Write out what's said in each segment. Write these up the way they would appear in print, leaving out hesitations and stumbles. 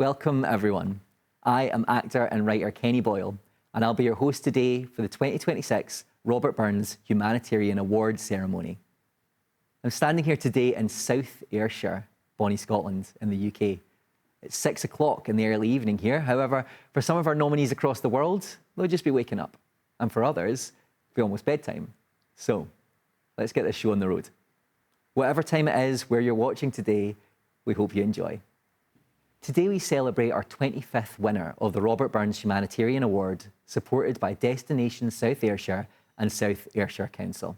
Welcome, everyone. I am actor and writer Kenny Boyle, and I'll be your host today for the 2026 Robert Burns Humanitarian Awards ceremony. I'm standing here today in South Ayrshire, Bonnie, Scotland, in the UK. It's 6 o'clock in the early evening here. However, for some of our nominees across the world, they'll just be waking up. And for others, it'll be almost bedtime. So, let's get this show on the road. Whatever time it is where you're watching today, we hope you enjoy. Today we celebrate our 25th winner of the Robert Burns Humanitarian Award, supported by Destination South Ayrshire and South Ayrshire Council.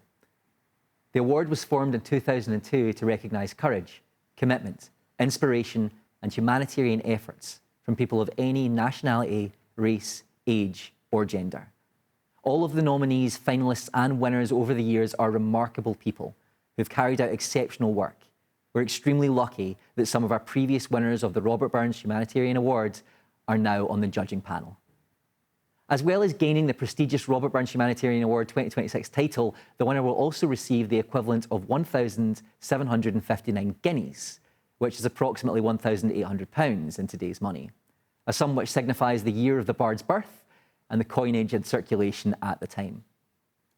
The award was formed in 2002 to recognise courage, commitment, inspiration and humanitarian efforts from people of any nationality, race, age or gender. All of the nominees, finalists and winners over the years are remarkable people who've carried out exceptional work. We're extremely lucky that some of our previous winners of the Robert Burns Humanitarian Award are now on the judging panel. As well as gaining the prestigious Robert Burns Humanitarian Award 2026 title, the winner will also receive the equivalent of 1,759 guineas, which is approximately £1,800 in today's money, a sum which signifies the year of the bard's birth and the coinage in circulation at the time.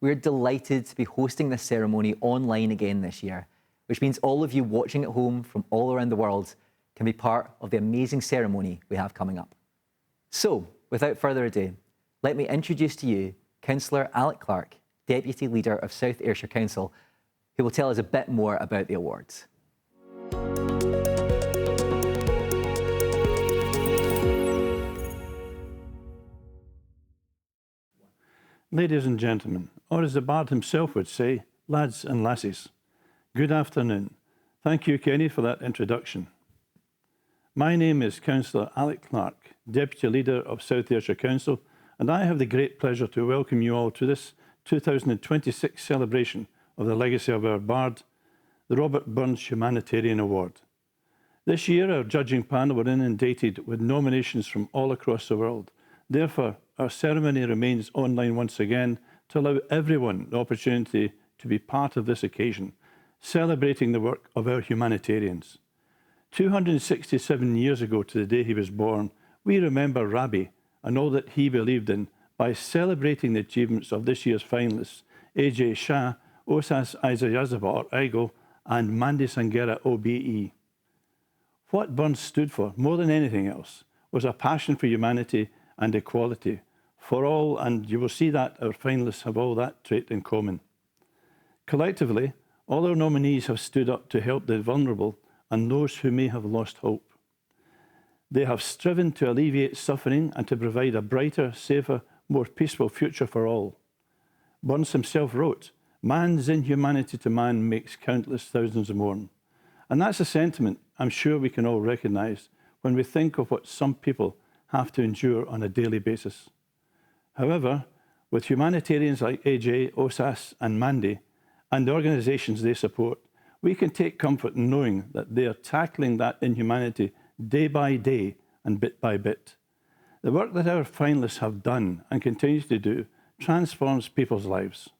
We're delighted to be hosting this ceremony online again this year, which means all of you watching at home from all around the world can be part of the amazing ceremony we have coming up. So, without further ado, let me introduce to you Councillor Alec Clark, Deputy Leader of South Ayrshire Council, who will tell us a bit more about the awards. Ladies and gentlemen, or as the bard himself would say, lads and lassies, good afternoon. Thank you, Kenny, for that introduction. My name is Councillor Alec Clark, Deputy Leader of South Ayrshire Council, and I have the great pleasure to welcome you all to this 2026 celebration of the legacy of our bard, the Robert Burns Humanitarian Award. This year, our judging panel were inundated with nominations from all across the world. Therefore, our ceremony remains online once again to allow everyone the opportunity to be part of this occasion, celebrating the work of our humanitarians. 267 years ago to the day he was born, we remember Rabi and all that he believed in by celebrating the achievements of this year's finalists, AJ Shah, Osas Isayazaba or Igel, and Mandy Sangera OBE. What Burns stood for, more than anything else, was a passion for humanity and equality for all, and you will see that our finalists have all that trait in common. Collectively, all our nominees have stood up to help the vulnerable and those who may have lost hope. They have striven to alleviate suffering and to provide a brighter, safer, more peaceful future for all. Burns himself wrote, "Man's inhumanity to man makes countless thousands mourn." And that's a sentiment I'm sure we can all recognise when we think of what some people have to endure on a daily basis. However, with humanitarians like AJ, Osas and Mandy, and the organisations they support, we can take comfort in knowing that they are tackling that inhumanity day by day and bit by bit. The work that our finalists have done and continue to do transforms people's lives.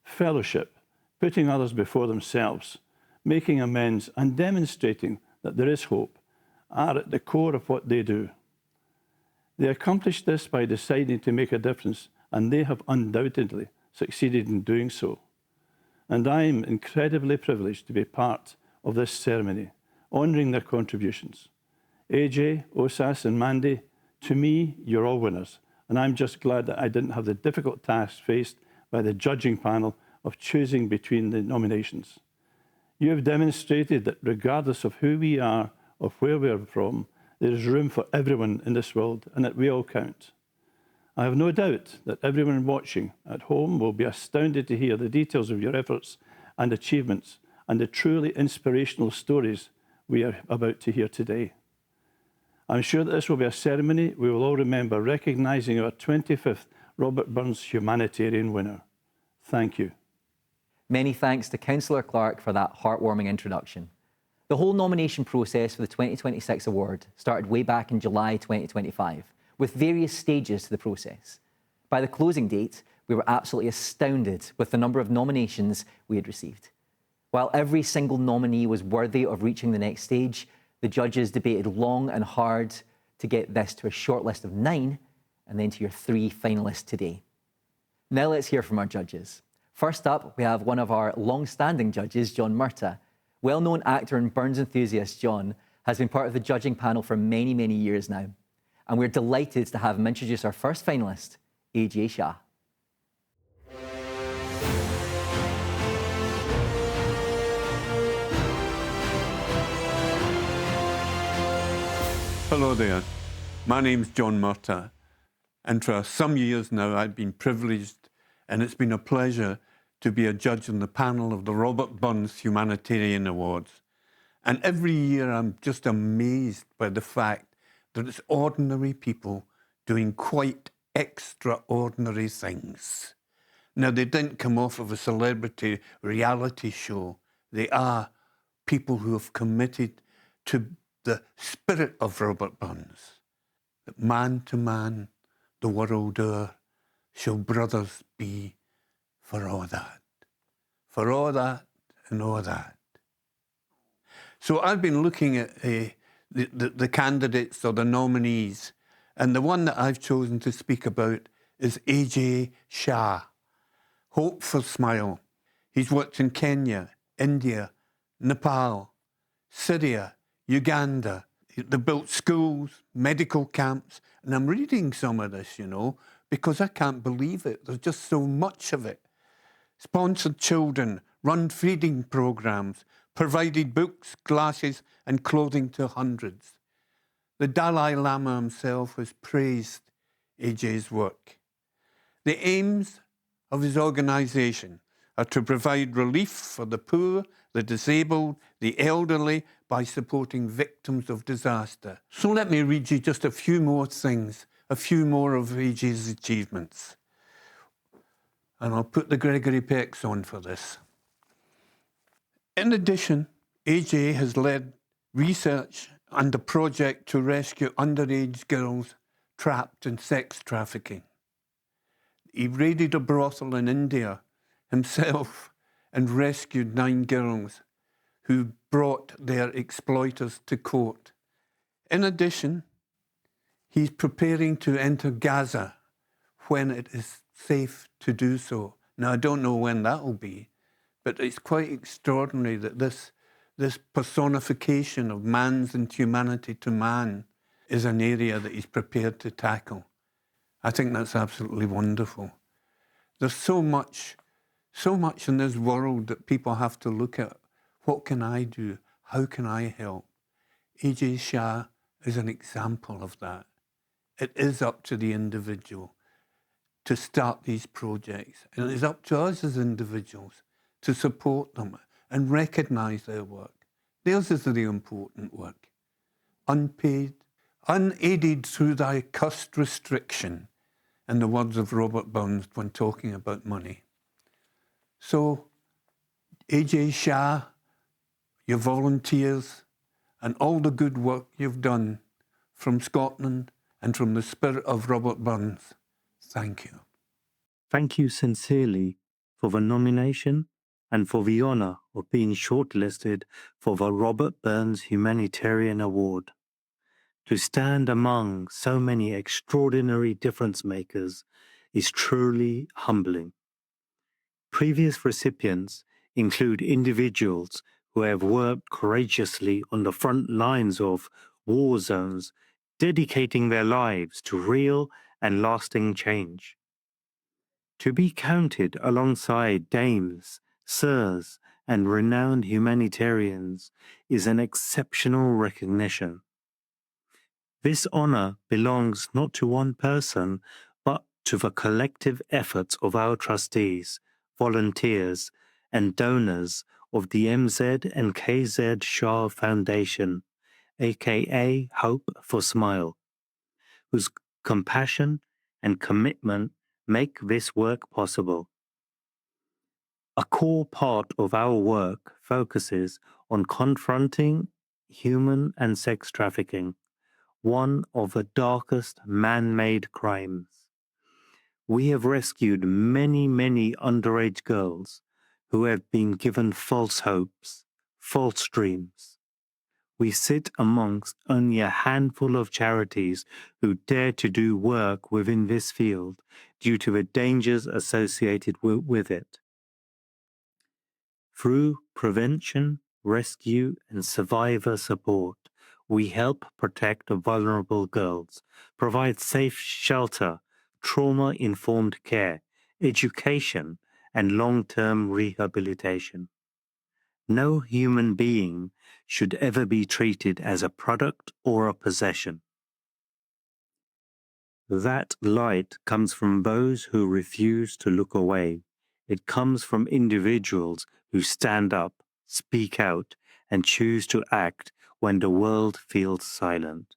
Fellowship, putting others before themselves, making amends and demonstrating that there is hope are at the core of what they do. They accomplished this by deciding to make a difference, and they have undoubtedly succeeded in doing so. And I am incredibly privileged to be part of this ceremony, honouring their contributions. AJ, Osas and Mandy, to me, you're all winners, and I'm just glad that I didn't have the difficult task faced by the judging panel of choosing between the nominations. You have demonstrated that regardless of who we are or where we are from, there is room for everyone in this world and that we all count. I have no doubt that everyone watching at home will be astounded to hear the details of your efforts and achievements and the truly inspirational stories we are about to hear today. I'm sure that this will be a ceremony we will all remember, recognising our 25th Robert Burns Humanitarian winner. Thank you. Many thanks to Councillor Clark for that heartwarming introduction. The whole nomination process for the 2026 award started way back in July 2025, with various stages to the process. By the closing date, we were absolutely astounded with the number of nominations we had received. While every single nominee was worthy of reaching the next stage, The judges debated long and hard to get this to a short list of 9 and then to your 3 finalists today. Now let's hear from our judges. First up, we have one of our long-standing judges, John Murtagh. Well-known actor and Burns enthusiast John has been part of the judging panel for many, many years now. And we're delighted to have him introduce our first finalist, AJ Shah. Hello there, my name's John Murtagh, and for some years now I've been privileged, and it's been a pleasure to be a judge on the panel of the Robert Burns Humanitarian Awards. And every year I'm just amazed by the fact that it's ordinary people doing quite extraordinary things. Now, they didn't come off of a celebrity reality show. They are people who have committed to the spirit of Robert Burns, that man to man, the world o'er, shall brothers be for all that. For all that and all that. So I've been looking at the candidates or the nominees, and the one that I've chosen to speak about is AJ Shah. Hope for Smile. He's worked in Kenya, India, Nepal, Syria, Uganda. They built schools, medical camps, and I'm reading some of this, because I can't believe it. There's just so much of it. Sponsored children, run feeding programs, provided books, glasses, and clothing to hundreds. The Dalai Lama himself has praised AJ's work. The aims of his organisation are to provide relief for the poor, the disabled, the elderly, by supporting victims of disaster. So let me read you just a few more things, a few more of AJ's achievements. And I'll put the Gregory Pecks on for this. In addition, AJ has led research and a project to rescue underage girls trapped in sex trafficking. He raided a brothel in India himself and rescued 9 girls who brought their exploiters to court. In addition, he's preparing to enter Gaza when it is safe to do so. Now, I don't know when that will be, but it's quite extraordinary that this personification of man's inhumanity to man is an area that he's prepared to tackle. I think that's absolutely wonderful. There's so much in this world that people have to look at. What can I do? How can I help? AJ Shah is an example of that. It is up to the individual to start these projects. And it is up to us as individuals to support them and recognise their work. Theirs is the important work. Unpaid, unaided through thy cursed restriction, in the words of Robert Burns when talking about money. So, AJ Shah, your volunteers, and all the good work you've done from Scotland and from the spirit of Robert Burns, thank you. Thank you sincerely for the nomination and for the honour of being shortlisted for the Robert Burns Humanitarian Award. To stand among so many extraordinary difference makers is truly humbling. Previous recipients include individuals who have worked courageously on the front lines of war zones, dedicating their lives to real and lasting change. To be counted alongside dames, sirs, and renowned humanitarians is an exceptional recognition. This honour belongs not to one person, but to the collective efforts of our trustees, volunteers, and donors of the MZ and KZ Shah Foundation, aka Hope for Smile, whose compassion and commitment make this work possible. A core part of our work focuses on confronting human and sex trafficking, one of the darkest man-made crimes. We have rescued many underage girls who have been given false hopes, false dreams. We sit amongst only a handful of charities who dare to do work within this field due to the dangers associated with it. Through prevention, rescue, and survivor support, we help protect vulnerable girls, provide safe shelter, trauma-informed care, education, and long-term rehabilitation. No human being should ever be treated as a product or a possession. That light comes from those who refuse to look away. It comes from individuals who stand up, speak out, and choose to act when the world feels silent.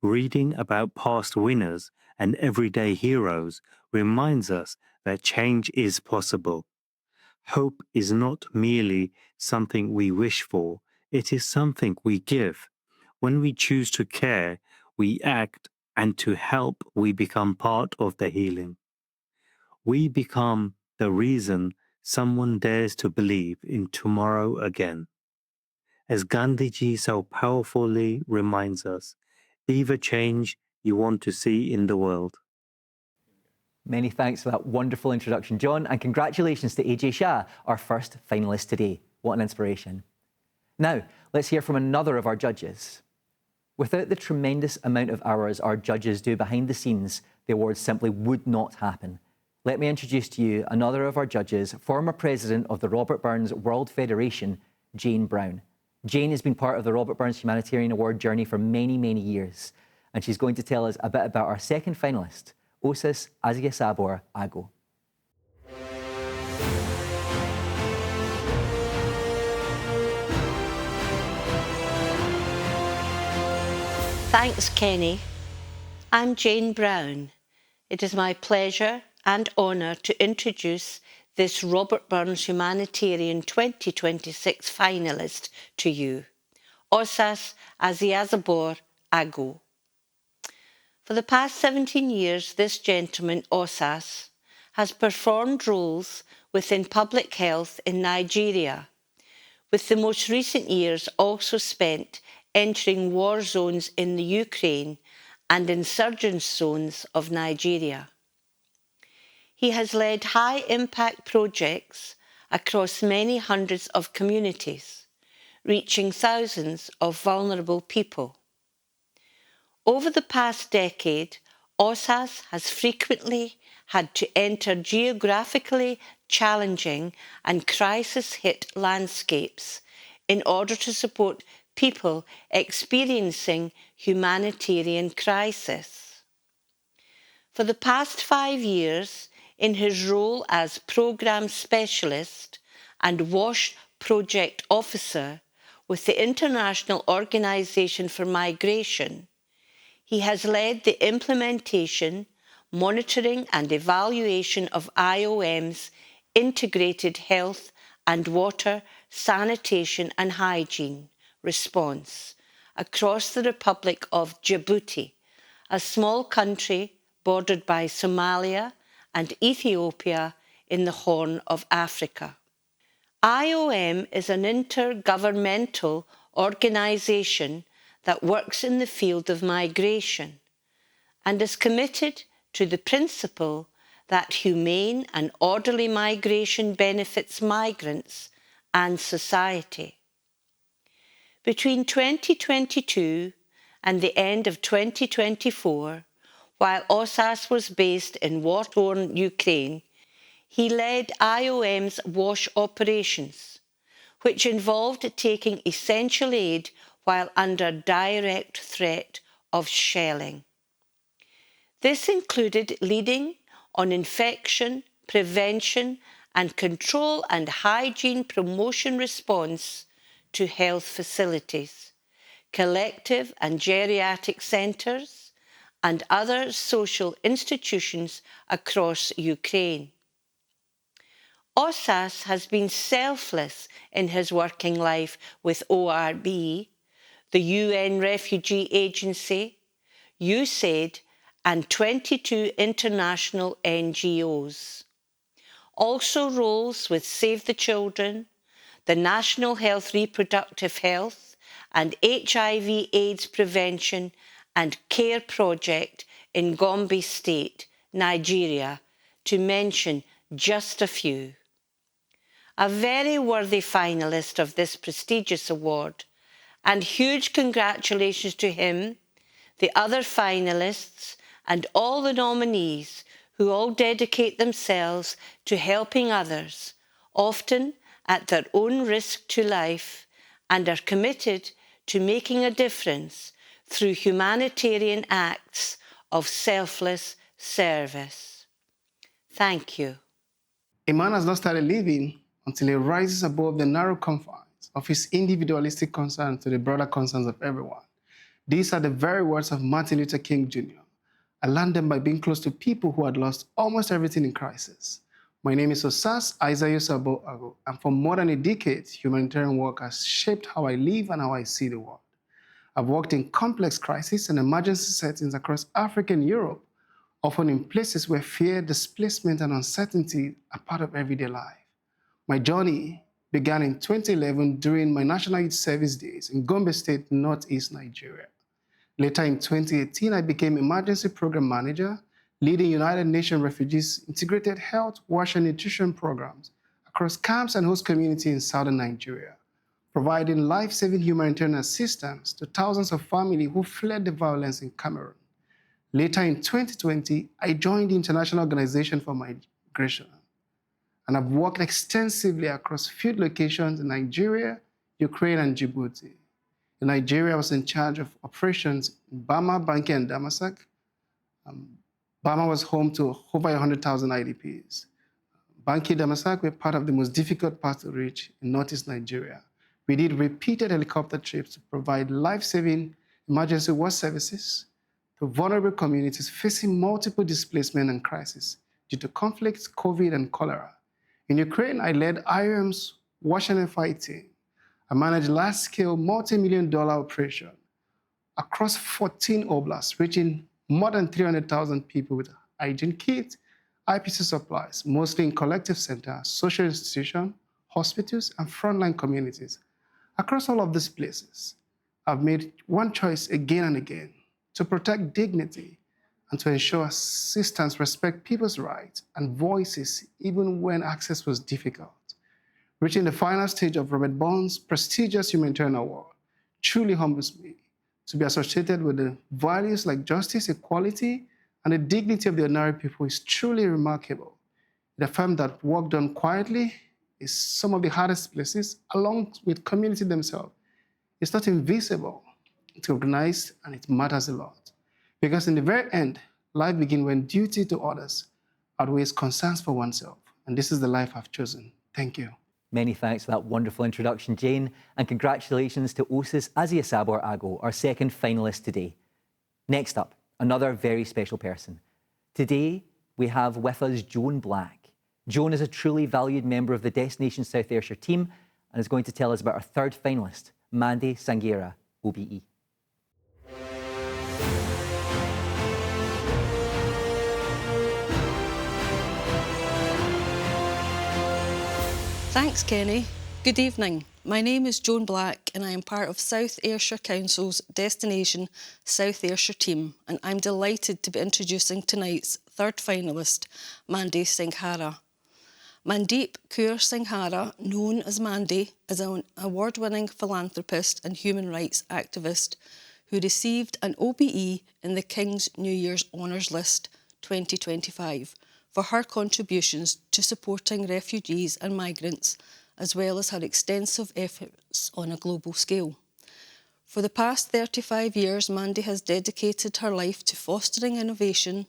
Reading about past winners and everyday heroes reminds us that change is possible. Hope is not merely something we wish for, it is something we give. When we choose to care, we act, and to help, we become part of the healing. We become the reason someone dares to believe in tomorrow again. As Gandhiji so powerfully reminds us, be the change you want to see in the world. Many thanks for that wonderful introduction, John, and congratulations to AJ Shah, our first finalist today. What an inspiration. Now, let's hear from another of our judges. Without the tremendous amount of hours our judges do behind the scenes, the awards simply would not happen. Let me introduce to you another of our judges, former president of the Robert Burns World Federation, Jane Brown. Jane has been part of the Robert Burns Humanitarian Award journey for many, many years, and she's going to tell us a bit about our second finalist, Osis Aziasabor Ago. Thanks, Kenny. I'm Jane Brown. It is my pleasure and honour to introduce this Robert Burns Humanitarian 2026 finalist to you, Osis Aziasabor Ago. For the past 17 years, this gentleman, Osis, has performed roles within public health in Nigeria, with the most recent years also spent entering war zones in the Ukraine and insurgent zones of Nigeria. He has led high-impact projects across many hundreds of communities, reaching thousands of vulnerable people. Over the past decade, Osis has frequently had to enter geographically challenging and crisis-hit landscapes in order to support people experiencing humanitarian crisis. For the past 5 years, in his role as Programme Specialist and WASH Project Officer with the International Organisation for Migration, he has led the implementation, monitoring and evaluation of IOM's integrated health and water, sanitation and hygiene response across the Republic of Djibouti, a small country bordered by Somalia and Ethiopia in the Horn of Africa. IOM is an intergovernmental organisation that works in the field of migration and is committed to the principle that humane and orderly migration benefits migrants and society. Between 2022 and the end of 2024, while Osis was based in war-torn Ukraine, he led IOM's WASH operations, which involved taking essential aid while under direct threat of shelling. This included leading on infection, prevention and control and hygiene promotion response to health facilities, collective and geriatric centres, and other social institutions across Ukraine. Osis has been selfless in his working life with ORB, the UN Refugee Agency, USAID, and 22 international NGOs. Also roles with Save the Children, the National Health Reproductive Health and HIV/AIDS prevention and care project in Gombe State, Nigeria, to mention just a few. A very worthy finalist of this prestigious award, and huge congratulations to him, the other finalists, and all the nominees who all dedicate themselves to helping others, often at their own risk to life, and are committed to making a difference through humanitarian acts of selfless service. Thank you. A man has not started living until he rises above the narrow confines of his individualistic concern to the broader concerns of everyone. These are the very words of Martin Luther King Jr. I learned them by being close to people who had lost almost everything in crisis. My name is Osas Isaiah Sabo Ago, and for more than a decade, humanitarian work has shaped how I live and how I see the world. I've worked in complex crisis and emergency settings across Africa and Europe, often in places where fear, displacement, and uncertainty are part of everyday life. My journey began in 2011 during my National Youth Service days in Gombe State, Northeast Nigeria. Later in 2018, I became Emergency Program Manager, leading United Nations Refugees Integrated Health, Wash, and Nutrition programs across camps and host communities in southern Nigeria, providing life-saving humanitarian assistance to thousands of families who fled the violence in Cameroon. Later in 2020, I joined the International Organization for Migration, and I've worked extensively across field locations in Nigeria, Ukraine, and Djibouti. In Nigeria, I was in charge of operations in Bama, Banki, and Damasak. Bama was home to over 100,000 IDPs. Banki and Damasak were part of the most difficult part to reach in northeast Nigeria. We did repeated helicopter trips to provide life-saving emergency water services to vulnerable communities facing multiple displacement and crisis due to conflicts, COVID, and cholera. In Ukraine, I led IOM's Wash and Fight team. I managed large-scale multi-million-dollar operation across 14 oblasts, reaching more than 300,000 people with hygiene kits, IPC supplies, mostly in collective centers, social institutions, hospitals, and frontline communities. Across all of these places, I've made one choice again and again: to protect dignity and to ensure assistance respect people's rights and voices even when access was difficult. Reaching the final stage of Robert Burns' prestigious humanitarian award truly humbles me. To be associated with the values like justice, equality, and the dignity of the ordinary people is truly remarkable. It affirms that work done quietly is some of the hardest places, along with community themselves. It's not invisible, it's organized, and it matters a lot. Because in the very end, life begins when duty to others outweighs concerns for oneself. And this is the life I've chosen. Thank you. Many thanks for that wonderful introduction, Jane, and congratulations to Osis Aziasabor Ago, our second finalist today. Next up, another very special person. Today, we have with us Joan Black. Joan is a truly valued member of the Destination South Ayrshire team and is going to tell us about our third finalist, Mandy Sanghera, OBE. Thanks, Kenny. Good evening. My name is Joan Black and I am part of South Ayrshire Council's Destination South Ayrshire team, and I'm delighted to be introducing tonight's third finalist, Mandy Sanghera. Mandeep Kaur Sanghera, known as Mandy, is an award-winning philanthropist and human rights activist who received an OBE in the King's New Year's Honours List 2025 for her contributions to supporting refugees and migrants, as well as her extensive efforts on a global scale. For the past 35 years, Mandy has dedicated her life to fostering innovation,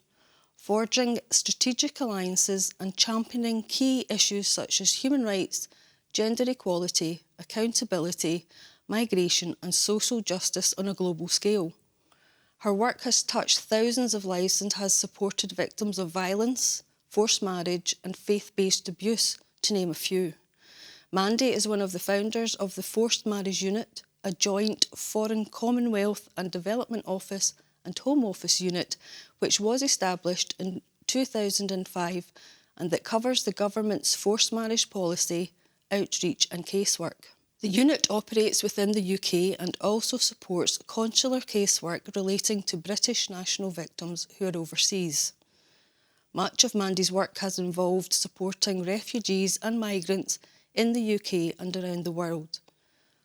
forging strategic alliances and championing key issues such as human rights, gender equality, accountability, migration and social justice on a global scale. Her work has touched thousands of lives and has supported victims of violence, forced marriage and faith-based abuse, to name a few. Mandy is one of the founders of the Forced Marriage Unit, a joint Foreign Commonwealth and Development Office and Home Office unit which was established in 2005 and that covers the government's forced marriage policy, outreach and casework. The unit operates within the UK and also supports consular casework relating to British national victims who are overseas. Much of Mandy's work has involved supporting refugees and migrants in the UK and around the world.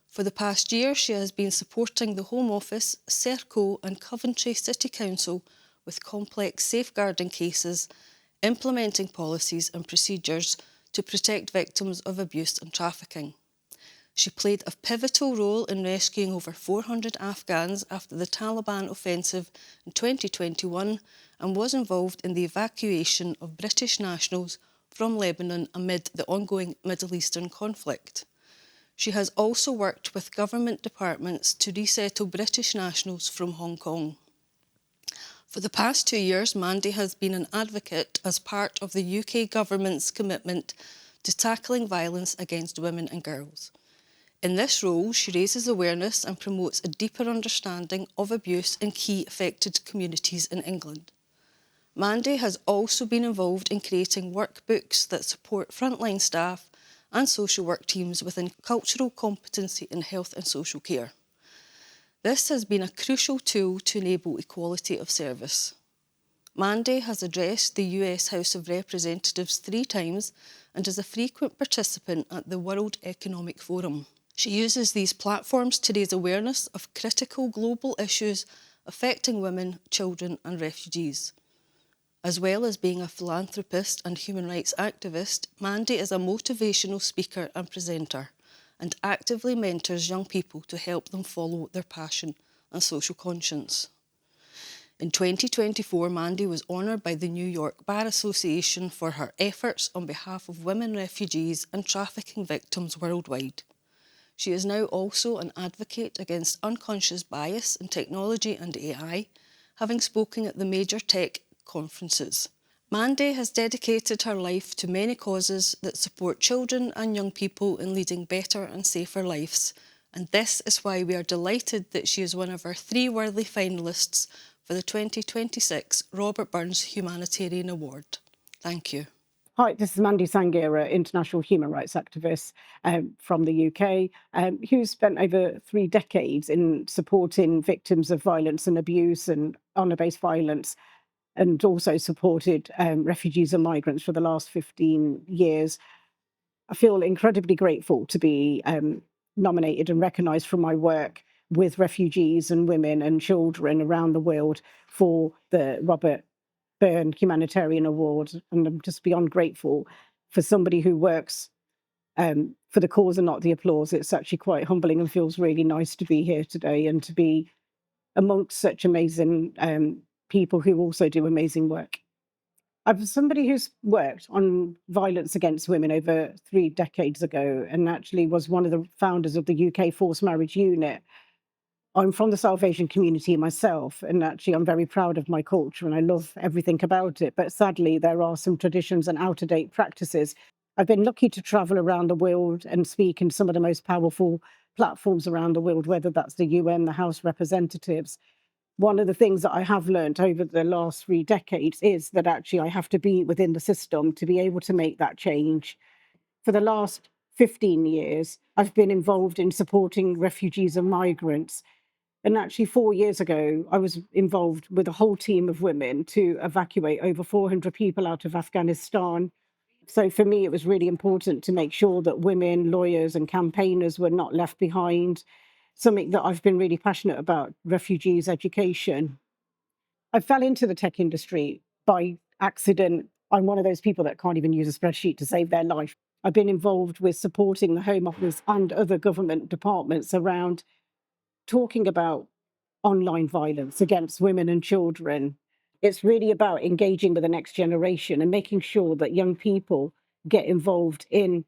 For the past year, she has been supporting the Home Office, Serco and Coventry City Council with complex safeguarding cases, implementing policies and procedures to protect victims of abuse and trafficking. She played a pivotal role in rescuing over 400 Afghans after the Taliban offensive in 2021 and was involved in the evacuation of British nationals from Lebanon amid the ongoing Middle Eastern conflict. She has also worked with government departments to resettle British nationals from Hong Kong. For the past 2 years, Mandy has been an advocate as part of the UK government's commitment to tackling violence against women and girls. In this role, she raises awareness and promotes a deeper understanding of abuse in key affected communities in England. Mandy has also been involved in creating workbooks that support frontline staff and social work teams within cultural competency in health and social care. This has been a crucial tool to enable equality of service. Mandy has addressed the US House of Representatives 3 times and is a frequent participant at the World Economic Forum. She uses these platforms to raise awareness of critical global issues affecting women, children and refugees. As well as being a philanthropist and human rights activist, Mandy is a motivational speaker and presenter and actively mentors young people to help them follow their passion and social conscience. In 2024, Mandy was honoured by the New York Bar Association for her efforts on behalf of women refugees and trafficking victims worldwide. She is now also an advocate against unconscious bias in technology and AI, having spoken at the major tech conferences. Mandy has dedicated her life to many causes that support children and young people in leading better and safer lives, and this is why we are delighted that she is one of our 3 worthy finalists for the 2026 Robert Burns Humanitarian Award. Thank you. Hi, this is Mandy Sangira, international human rights activist from the UK, who spent over 3 decades in supporting victims of violence and abuse and honour-based violence, and also supported refugees and migrants for the last 15 years. I feel incredibly grateful to be nominated and recognised for my work with refugees and women and children around the world for the Robert Burns Humanitarian Award, and I'm just beyond grateful for somebody who works for the cause and not the applause. It's actually quite humbling and feels really nice to be here today and to be amongst such amazing people who also do amazing work. I'm somebody who's worked on violence against women over 3 decades ago and actually was one of the founders of the UK Forced Marriage Unit. I'm from the South Asian community myself, and actually I'm very proud of my culture and I love everything about it. But sadly, there are some traditions and out-of-date practices. I've been lucky to travel around the world and speak in some of the most powerful platforms around the world, whether that's the UN, the House of Representatives. One of the things that I have learned over the last 3 decades is that actually I have to be within the system to be able to make that change. For the last 15 years, I've been involved in supporting refugees and migrants. And actually 4 years ago, I was involved with a whole team of women to evacuate over 400 people out of Afghanistan. So for me, it was really important to make sure that women, lawyers and campaigners were not left behind. Something that I've been really passionate about, refugees education. I fell into the tech industry by accident. I'm one of those people that can't even use a spreadsheet to save their life. I've been involved with supporting the Home Office and other government departments around talking about online violence against women and children. It's really about engaging with the next generation and making sure that young people get involved in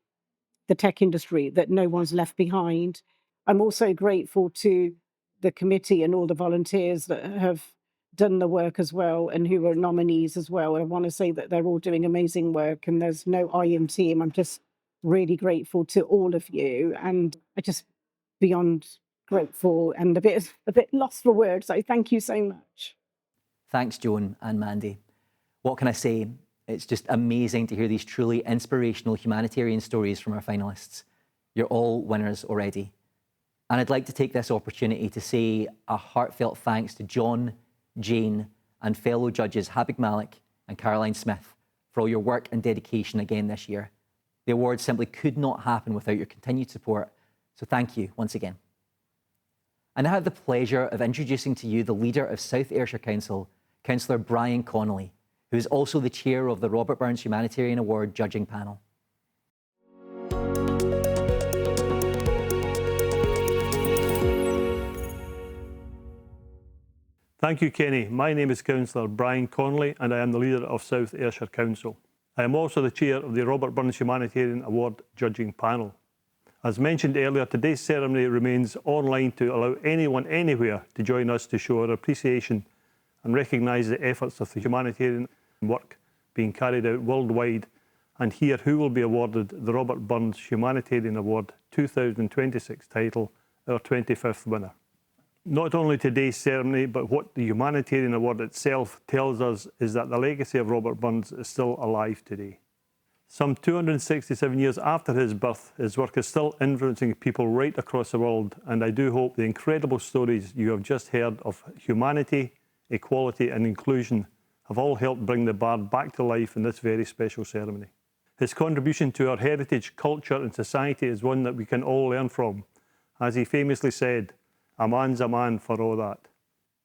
the tech industry, that no one's left behind. I'm also grateful to the committee and all the volunteers that have done the work as well and who are nominees as well. I want to say that they're all doing amazing work and there's no I in team. I'm just really grateful to all of you, and I just beyond grateful and a bit lost for words. So thank you so much. Thanks, Joan and Mandy. What can I say? It's just amazing to hear these truly inspirational humanitarian stories from our finalists. You're all winners already. And I'd like to take this opportunity to say a heartfelt thanks to John, Jane, and fellow judges Habib Malik and Caroline Smith for all your work and dedication again this year. The award simply could not happen without your continued support, so thank you once again. I now have the pleasure of introducing to you the leader of South Ayrshire Council, Councillor Brian Connolly, who is also the chair of the Robert Burns Humanitarian Award judging panel. Thank you, Kenny. My name is Councillor Brian Connolly and I am the leader of South Ayrshire Council. I am also the chair of the Robert Burns Humanitarian Award judging panel. As mentioned earlier, today's ceremony remains online to allow anyone anywhere to join us to show our appreciation and recognise the efforts of the humanitarian work being carried out worldwide and hear who will be awarded the Robert Burns Humanitarian Award 2026 title, our 25th winner. Not only today's ceremony, but what the Humanitarian Award itself tells us is that the legacy of Robert Burns is still alive today. Some 267 years after his birth, his work is still influencing people right across the world, and I do hope the incredible stories you have just heard of humanity, equality and inclusion have all helped bring the bard back to life in this very special ceremony. His contribution to our heritage, culture and society is one that we can all learn from. As he famously said, "A man's a man for all that."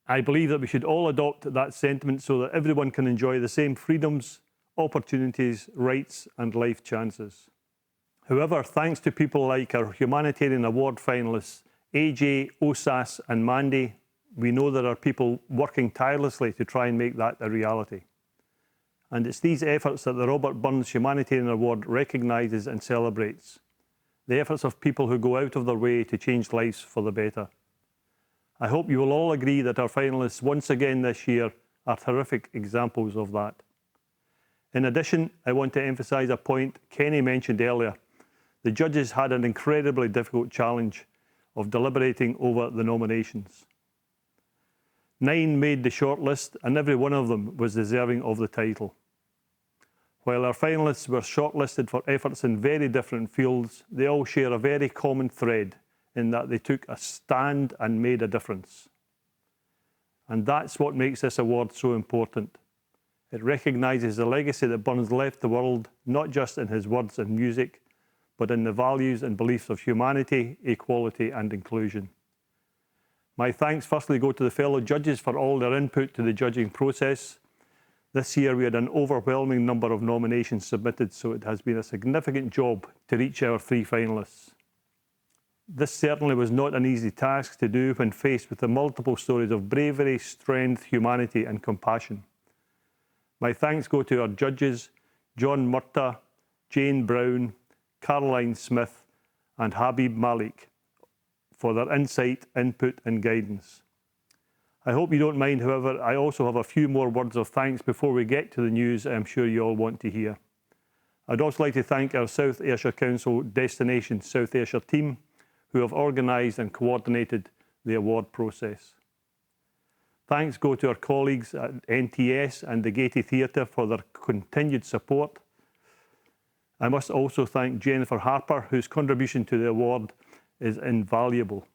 I believe that we should all adopt that sentiment so that everyone can enjoy the same freedoms, opportunities, rights and life chances. However, thanks to people like our Humanitarian Award finalists AJ, Osas and Mandy, we know there are people working tirelessly to try and make that a reality. And it's these efforts that the Robert Burns Humanitarian Award recognises and celebrates. The efforts of people who go out of their way to change lives for the better. I hope you will all agree that our finalists once again this year are terrific examples of that. In addition, I want to emphasise a point Kenny mentioned earlier. The judges had an incredibly difficult challenge of deliberating over the nominations. 9 made the shortlist and every one of them was deserving of the title. While our finalists were shortlisted for efforts in very different fields, they all share a very common thread in that they took a stand and made a difference. And that's what makes this award so important. It recognises the legacy that Burns left the world, not just in his words and music, but in the values and beliefs of humanity, equality and inclusion. My thanks firstly go to the fellow judges for all their input to the judging process. This year we had an overwhelming number of nominations submitted, so it has been a significant job to reach our 3 finalists. This certainly was not an easy task to do when faced with the multiple stories of bravery, strength, humanity and compassion. My thanks go to our judges, John Murtagh, Jane Brown, Caroline Smith and Habib Malik for their insight, input and guidance. I hope you don't mind, however, I also have a few more words of thanks before we get to the news I'm sure you all want to hear. I'd also like to thank our South Ayrshire Council Destination South Ayrshire team who have organised and coordinated the award process. Thanks go to our colleagues at NTS and the Gaiety Theatre for their continued support. I must also thank Jennifer Harper, whose contribution to the award is invaluable.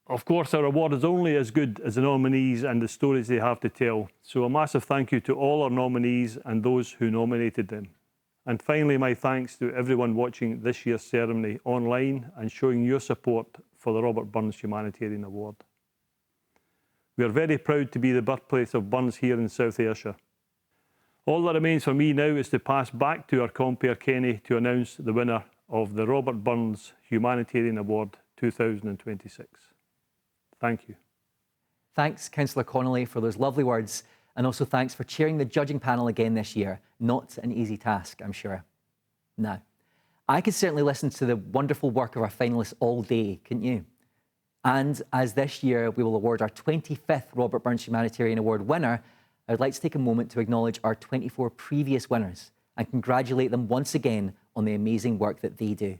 Of course, our award is only as good as the nominees and the stories they have to tell, so a massive thank you to all our nominees and those who nominated them. And finally, my thanks to everyone watching this year's ceremony online and showing your support for the Robert Burns Humanitarian Award. We are very proud to be the birthplace of Burns here in South Ayrshire. All that remains for me now is to pass back to our compere Kenny to announce the winner of the Robert Burns Humanitarian Award 2026. Thank you. Thanks, Councillor Connolly, for those lovely words, and also thanks for chairing the judging panel again this year. Not an easy task, I'm sure. Now, I could certainly listen to the wonderful work of our finalists all day, couldn't you? And as this year we will award our 25th Robert Burns Humanitarian Award winner, I would like to take a moment to acknowledge our 24 previous winners and congratulate them once again on the amazing work that they do.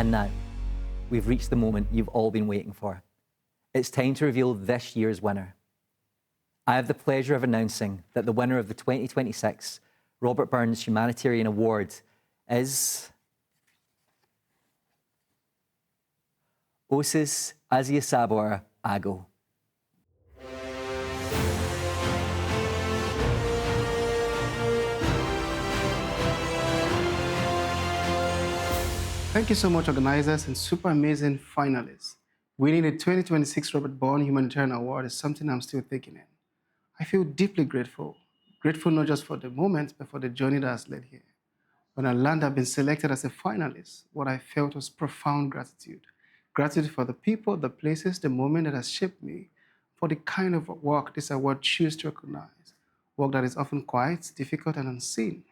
And now, we've reached the moment you've all been waiting for. It's time to reveal this year's winner. I have the pleasure of announcing that the winner of the 2026 Robert Burns Humanitarian Award is Osis Aziasabor Ago. Thank you so much, organizers and super amazing finalists. Winning the 2026 Robert Burns Humanitarian Award is something I'm still taking in. I feel deeply grateful. Grateful not just for the moment, but for the journey that has led here. When I learned I've been selected as a finalist, what I felt was profound gratitude. Gratitude for the people, the places, the moment that has shaped me, for the kind of work this award chooses to recognize. Work that is often quiet, difficult, and unseen.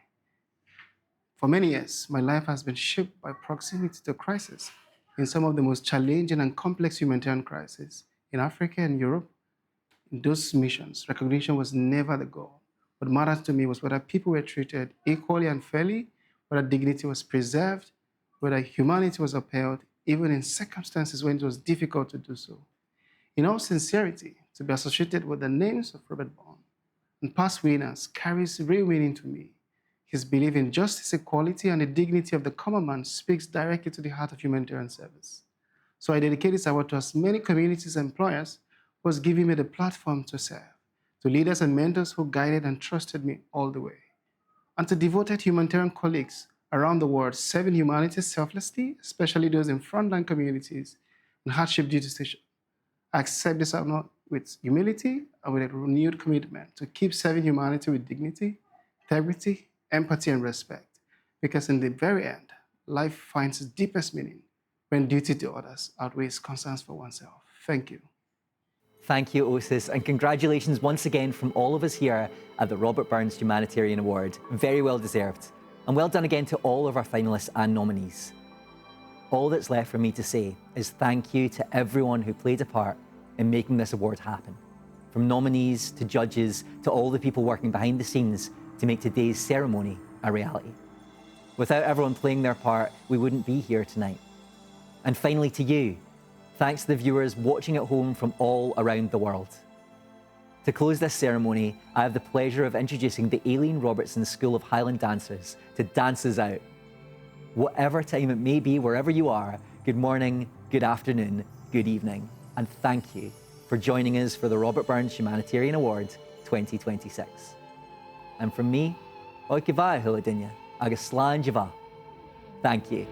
For many years, my life has been shaped by proximity to crisis in some of the most challenging and complex humanitarian crises in Africa and Europe. In those missions, recognition was never the goal. What mattered to me was whether people were treated equally and fairly, whether dignity was preserved, whether humanity was upheld, even in circumstances when it was difficult to do so. In all sincerity, to be associated with the names of Robert Burns and past winners carries real meaning to me. His belief in justice, equality, and the dignity of the common man speaks directly to the heart of humanitarian service. So I dedicate this award to as many communities and employers who was giving me the platform to serve, to leaders and mentors who guided and trusted me all the way, and to devoted humanitarian colleagues around the world serving humanity selflessly, especially those in frontline communities and hardship duty stations. I accept this honor with humility and with a renewed commitment to keep serving humanity with dignity, integrity, empathy, and respect. Because in the very end, life finds its deepest meaning when duty to others outweighs concerns for oneself. Thank you. Thank you, Osis, and congratulations once again from all of us here at the Robert Burns Humanitarian Award. Very well deserved. And well done again to all of our finalists and nominees. All that's left for me to say is thank you to everyone who played a part in making this award happen. From nominees to judges to all the people working behind the scenes to make today's ceremony a reality. Without everyone playing their part, we wouldn't be here tonight. And finally to you, thanks to the viewers watching at home from all around the world. To close this ceremony, I have the pleasure of introducing the Aileen Robertson School of Highland Dancers to dance us out. Whatever time it may be, wherever you are, good morning, good afternoon, good evening, and thank you for joining us for the Robert Burns Humanitarian Award 2026. And from me, oikiva hula dinya, agus slán java. Thank you.